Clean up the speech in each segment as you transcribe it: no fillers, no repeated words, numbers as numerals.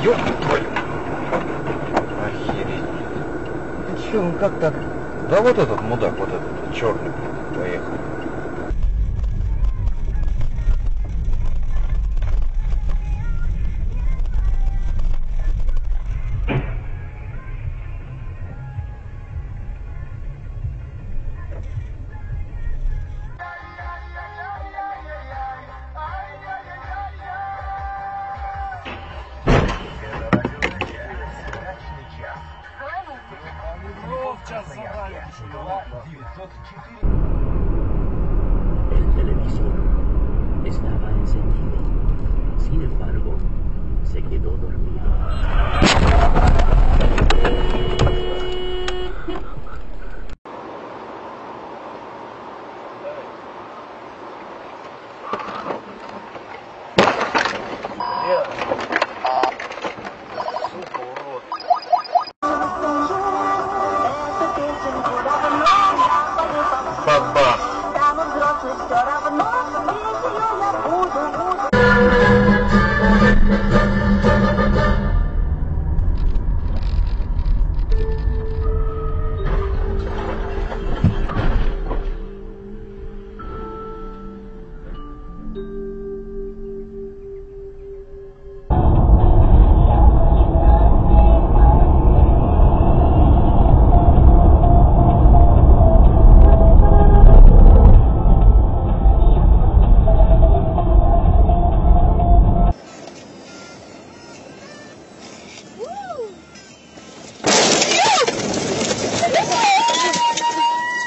Ёб твою! Охереть. Ты чё, он как-то... Да вот этот мудак, вот этот, черный, поехал. El televisor estaba encendido. Sin embargo, se quedó dormido.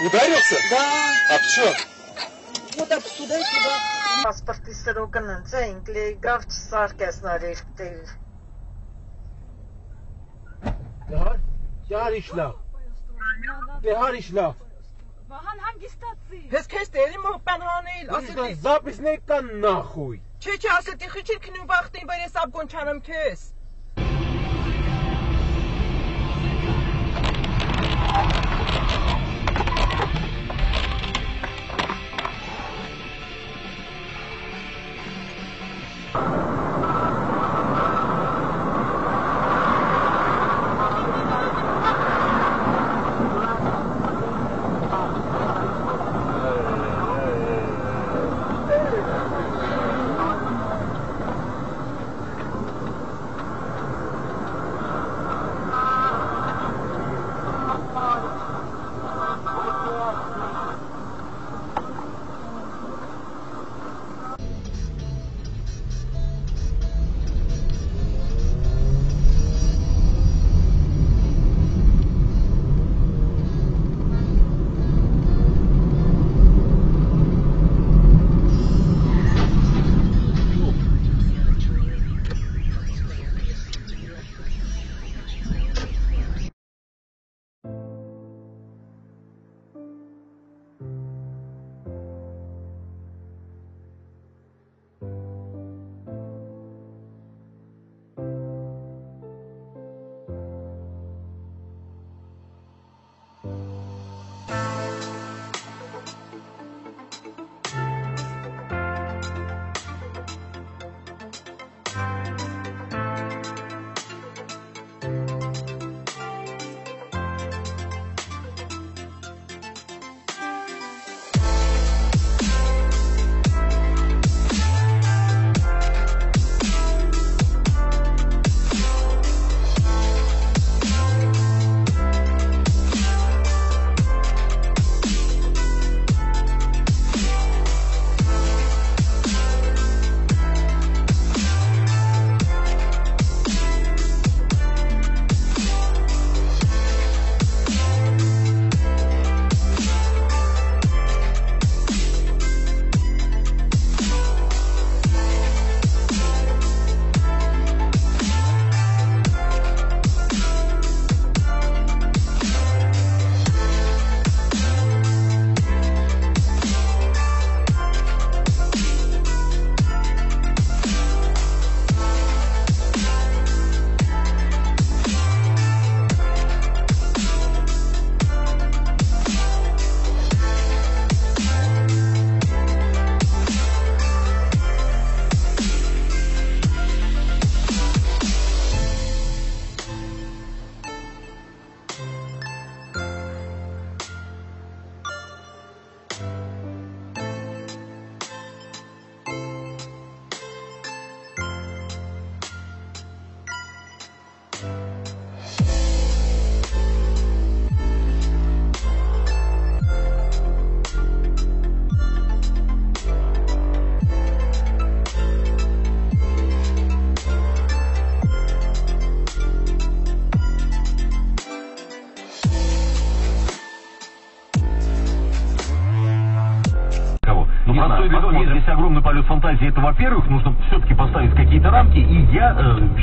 Ударился? Да. Об что? Вот об сюда и сюда. Паспорт истерогенца, инклегавч саркеснарихтер. Behar işler. Behar işler. Vahan hangistasi? Hes kesteli mo banhanil. Asıl zapis ne kan nahuy. Çeçe asıl tıxıçır kinu vakti böyle sabgon çanam kes. простой видок. Здесь огромный полет фантазии. Это, во-первых, нужно все-таки поставить какие-то рамки. И я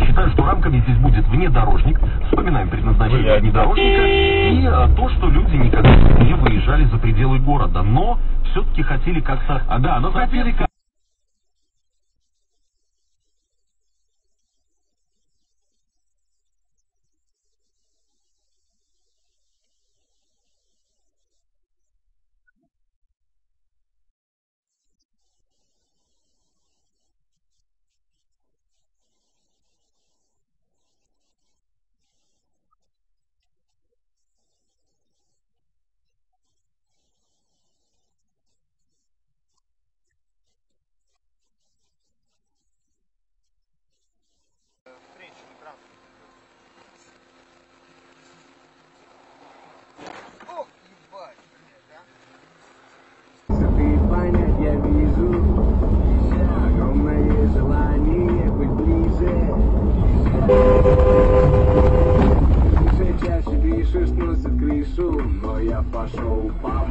считаю, что рамками здесь будет внедорожник. Вспоминаем предназначение внедорожника. И то, что люди никогда не выезжали за пределы города. Но все-таки хотели как-то... но хотели как... Я вижу огромное желание быть ближе. Все чаще дышишь, сносит крышу, но я пошел по.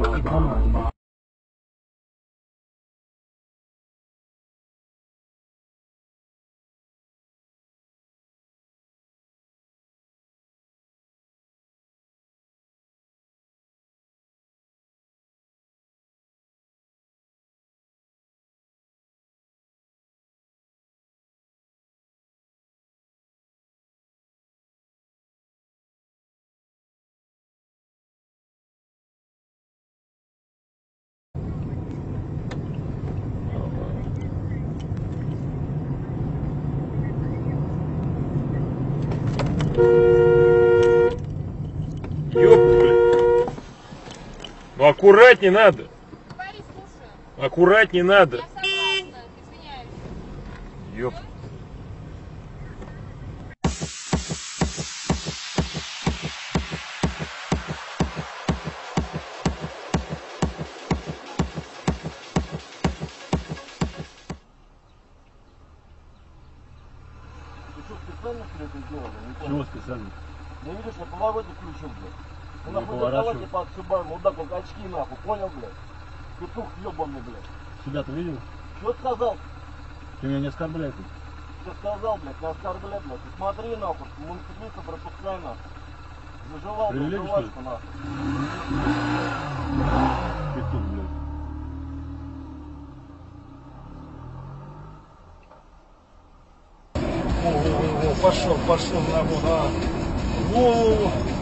Ну аккуратней надо. Говори, слушаю. Аккуратней надо. Я согласна, извиняюсь. Ёп. Специально все это сделано? Чего специально? Я видишь, на повороте включил, блядь. Ты Не нахуй поворачивай. давайте поотшибаем, мудак, как очки нахуй, понял, блядь? Петух ебаный, блядь. Себя-то видел? Что сказал? Ты меня не оскорбляй. Что сказал, блядь, не оскорбляй, блядь. Ты смотри, нахуй, мотоциклиста пропускай, нахуй. Заживал, Привилегий, заживашку, что ли? нахуй. Петух, блядь. О, пошел нахуй, а. Во-во-во.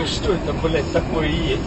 Что это, блядь, такое есть?